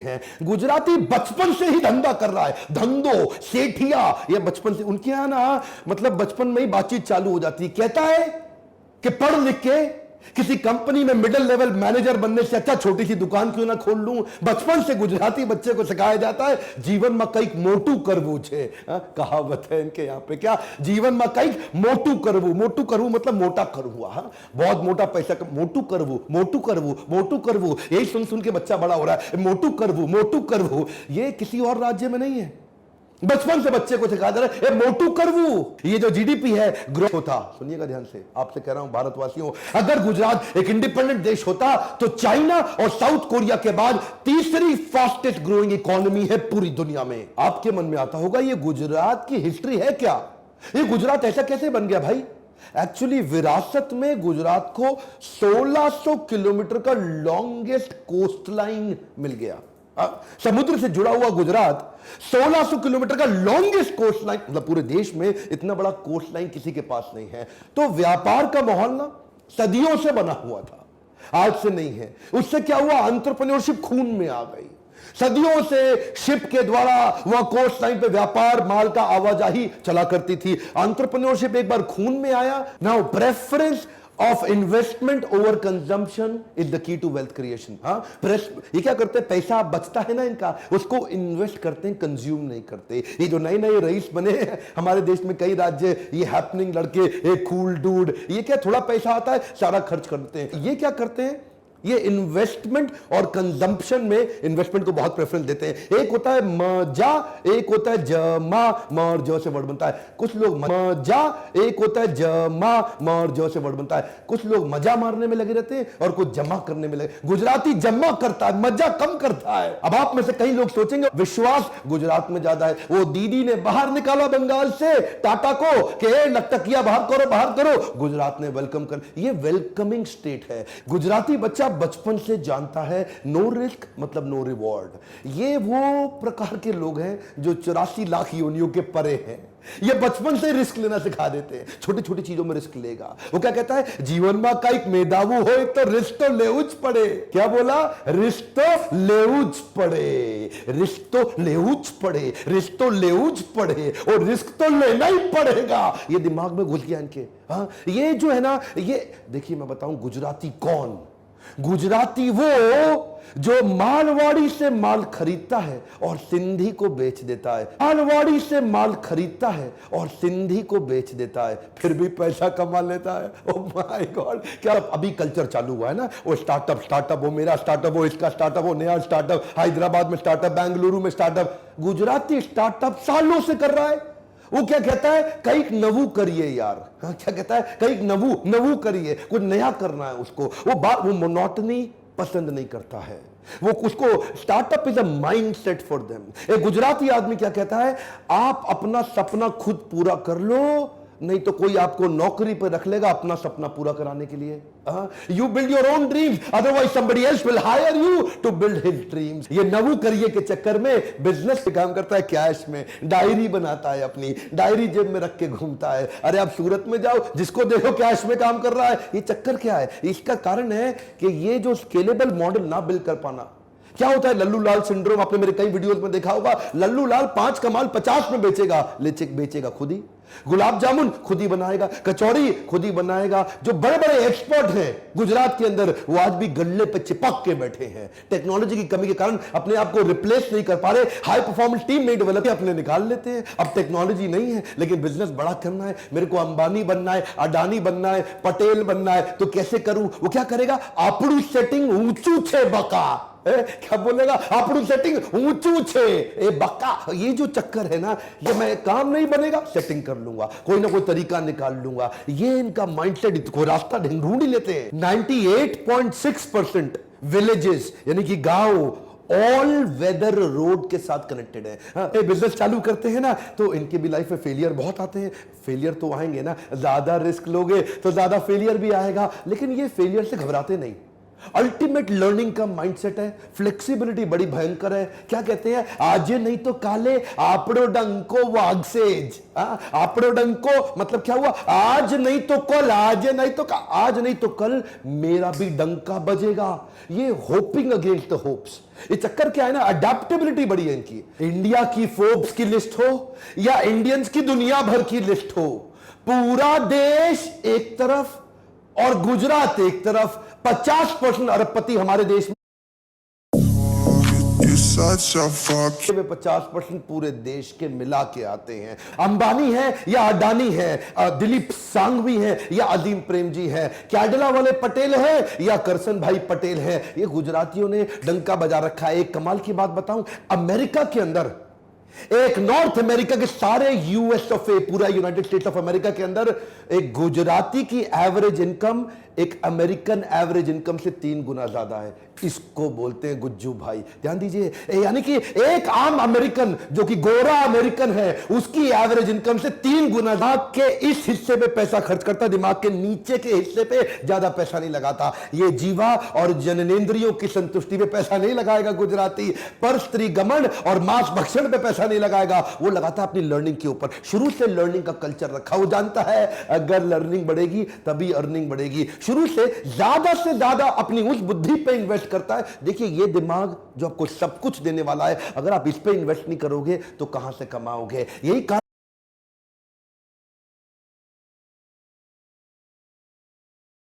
हैं। गुजराती बचपन से ही धंधा कर रहा है, धंधो सेठिया, ये बचपन से उनके यहां ना, मतलब बचपन में ही बातचीत चालू हो जाती है। कहता है कि पढ़ लिख के किसी कंपनी में मिडिल लेवल मैनेजर बनने से अच्छा छोटी सी दुकान क्यों ना खोल लूं। बचपन से गुजराती बच्चे को सिखाया जाता है जीवन में कई मोटू करवू छे। कहावत है इनके यहां पे, क्या जीवन में कई मोटू करवू। मोटू करवू मतलब मोटा करवू, बहुत मोटा पैसा मोटू करवू, मोटू करवू, मोटू करवू, यही सुन सुन के बच्चा बड़ा हो रहा है, मोटू करवू, मोटू करवू। ये किसी और राज्य में नहीं है, बचपन से बच्चे को सिखा दे रहे मोटू करवू। ये जो जीडीपी है ग्रोथ होता, सुनिएगा ध्यान से, आपसे कह रहा हूं भारतवासियों, अगर गुजरात एक इंडिपेंडेंट देश होता तो चाइना और साउथ कोरिया के बाद तीसरी फास्टेस्ट ग्रोइंग इकोनॉमी है पूरी दुनिया में। आपके मन में आता होगा ये गुजरात की हिस्ट्री है क्या, ये गुजरात ऐसा कैसे बन गया भाई। एक्चुअली विरासत में गुजरात को 1600 किलोमीटर का लॉन्गेस्ट कोस्ट लाइन मिल गया। समुद्र से जुड़ा हुआ गुजरात 1600 किलोमीटर का लॉन्गेस्ट कोस्ट लाइन, मतलब पूरे देश में इतना बड़ा कोस्ट लाइन किसी के पास नहीं है। तो व्यापार का माहौल ना सदियों से बना हुआ था, आज से नहीं है। उससे क्या हुआ, एंटरप्रेन्योरशिप खून में आ गई। सदियों से शिप के द्वारा वह कोस्ट लाइन पे व्यापार माल का आवाजाही चला करती थी। एंटरप्रेन्योरशिप एक बार खून में आया। Now preference of investment over consumption is the key to wealth creation. ये क्या करते हैं, पैसा बचता है ना इनका, उसको इन्वेस्ट करते हैं, कंज्यूम नहीं करते। ये जो नए नए रईस बने हैं हमारे देश में, कई राज्य, ये हैपनिंग लड़के, एक कूल डूड, ये क्या थोड़ा पैसा आता है सारा खर्च करते हैं। ये क्या करते हैं, ये इन्वेस्टमेंट और कंजम्पशन में इन्वेस्टमेंट को बहुत प्रेफरेंस देते हैं। एक होता है मजा, एक होता है जमा, मर जो से वर्ड बनता है। कुछ लोग मजा, एक होता है जमा, मर जो से वर्ड बनता है। कुछ लोग मजा मारने में लगे रहते हैं और कुछ जमा करने में लगे। गुजराती जमा करता है, मजा कम करता है। अब आप में से कई लोग सोचेंगे विश्वास गुजरात में ज्यादा है। वो दीदी ने बाहर निकाला बंगाल से टाटा को कि लटकिया बाहर करो, बाहर करो, गुजरात ने वेलकम कर। ये वेलकमिंग स्टेट है। गुजराती बच्चा बचपन से जानता है नो रिस्क मतलब नो रिवॉर्ड। ये वो प्रकार के लोग हैं जो 84 लाख योनियों के परे हैं। ये बचपन से रिस्क लेना सिखा देते हैं, छोटी छोटी चीजों में रिस्क लेगा। वो क्या कहता है, जीवन में का एक मेदावू हो तो रिस्क तो लेउच पड़े। क्या बोला, रिस्क तो लेउच पड़े, रिस्क तो लेउच पड़े, रिस्क तो लेउच पड़े, और रिस्क तो लेना ही पड़ेगा। ये दिमाग में घुस गया इनके। ये जो है ना, ये देखिए मैं बताऊं गुजराती कौन, गुजराती वो जो मालवाड़ी से माल खरीदता है और सिंधी को बेच देता है। मालवाड़ी से माल खरीदता है और सिंधी को बेच देता है, फिर भी पैसा कमा लेता है। ओह माय गॉड, क्या अभी कल्चर चालू हुआ है ना, वो स्टार्टअप, वो मेरा स्टार्टअप, वो इसका स्टार्टअप, वो नया स्टार्टअप, हैदराबाद में स्टार्टअप, बेंगलुरु में स्टार्टअप। गुजराती स्टार्टअप सालों से कर रहा है। वो क्या कहता है, कई नवू करिए यार। क्या कहता है, कई नवू करिए, कुछ नया करना है उसको। वो मोनोटनी पसंद नहीं करता है। वो उसको startup is a mindset for them. एक गुजराती आदमी क्या कहता है, आप अपना सपना खुद पूरा कर लो, नहीं तो कोई आपको नौकरी पर रख लेगा अपना सपना पूरा कराने के लिए। You build your own dreams, otherwise somebody else will hire you to build his dreams. ये नवू करिए के चक्कर में बिजनेस पे काम करता है, कैश में डायरी बनाता है, अपनी डायरी जेब में रख के घूमता है। अरे आप सूरत में जाओ, जिसको देखो कैश में काम कर रहा है। ये चक्कर क्या है, इसका कारण है कि ये जो स्केलेबल मॉडल ना बिल्ड कर पाना। क्या होता है लल्लू लाल सिंड्रोम, आपने मेरे कई वीडियोस में देखा होगा। लल्लू लाल 5 का माल 50 में बेचेगा, बेचेगा खुद ही। गुलाब जामुन खुद ही बनाएगा, कचौड़ी खुद ही बनाएगा। जो बड़े बड़े एक्सपर्ट हैं गुजरात के अंदर, वो आज भी गल्ले पे चिपक के बैठे हैं। टेक्नोलॉजी की कमी के कारण अपने आप को रिप्लेस नहीं कर पा रहे। हाई परफॉर्मेंस टीम नहीं डेवलप, अपने निकाल लेते हैं। अब टेक्नोलॉजी नहीं है लेकिन बिजनेस बड़ा करना है, मेरे को अंबानी बनना है, अडानी बनना है, पटेल बनना है, तो कैसे करूं। वो क्या करेगा, आपड़ू सेटिंग ऊंचू छे बका। क्या बोलेगा, आपड़ू सेटिंग ऊंचू छे ए बक्का। ये जो चक्कर है ना, ये मैं काम नहीं बनेगा, सेटिंग कर लूंगा, कोई ना कोई तरीका निकाल लूंगा। ये इनका माइंडसेट, को रास्ता ढूंढ ही लेते हैं। 98.6% विलेजेस यानी कि गांव ऑल वेदर रोड के साथ कनेक्टेड है। बिजनेस चालू करते हैं ना, तो इनके भी लाइफ में फेलियर बहुत आते हैं। फेलियर तो आएंगे ना, ज्यादा रिस्क लोगे तो ज्यादा फेलियर भी आएगा, लेकिन ये फेलियर से घबराते नहीं। अल्टीमेट लर्निंग का माइंडसेट है। फ्लेक्सिबिलिटी बड़ी भयंकर है। क्या कहते हैं, आज नहीं तो काले आपड़ो डंको वागसेज। आपड़ो डंको मतलब क्या हुआ, आज नहीं तो कल, आज नहीं तो कल मेरा भी डंका बजेगा। ये होपिंग अगेंस्ट द होप्स। ये चक्कर क्या है ना, अडेप्टेबिलिटी बड़ी है इनकी। इंडिया की फोर्ब्स की लिस्ट हो या इंडियंस की दुनिया भर की लिस्ट हो, पूरा देश एक तरफ और गुजरात एक तरफ, 50% अरबपति हमारे देश में, 50% पूरे देश के मिला के आते हैं। अंबानी है या अडानी है, दिलीप सांघवी है या अजीम प्रेमजी है, कैडला वाले पटेल है या करसन भाई पटेल है, ये गुजरातियों ने डंका बजा रखा है। एक कमाल की बात बताऊं, अमेरिका के अंदर, एक नॉर्थ अमेरिका के सारे यूएस ऑफ ए, पूरा यूनाइटेड स्टेट्स ऑफ अमेरिका के अंदर एक गुजराती की एवरेज इनकम एक अमेरिकन एवरेज इनकम से 3 गुना ज्यादा है। इसको बोलते हैं गुज्जू भाई। ध्यान दीजिए, यानी कि एक आम अमेरिकन जो कि गोरा अमेरिकन है, उसकी एवरेज इनकम से 3 गुना के इस हिस्से पे पैसा खर्च करता, दिमाग के नीचे के हिस्से पे ज्यादा पैसा नहीं लगाता। ये जीवा और जननेंद्रियों की संतुष्टि पे पैसा नहीं लगाएगा गुजराती, पर स्त्री गमन और मांस भक्षण पे पैसा नहीं लगाएगा, वो लगाता है अपनी लर्निंग के ऊपर। शुरू से लर्निंग का कल्चर रखा, वो जानता है अगर लर्निंग बढ़ेगी तभी अर्निंग बढ़ेगी। शुरू से ज्यादा अपनी उस बुद्धि पे इन्वेस्ट करता है। देखिए, ये दिमाग जो आपको सब कुछ देने वाला है, अगर आप इस पे इन्वेस्ट नहीं करोगे तो कहां से कमाओगे। यही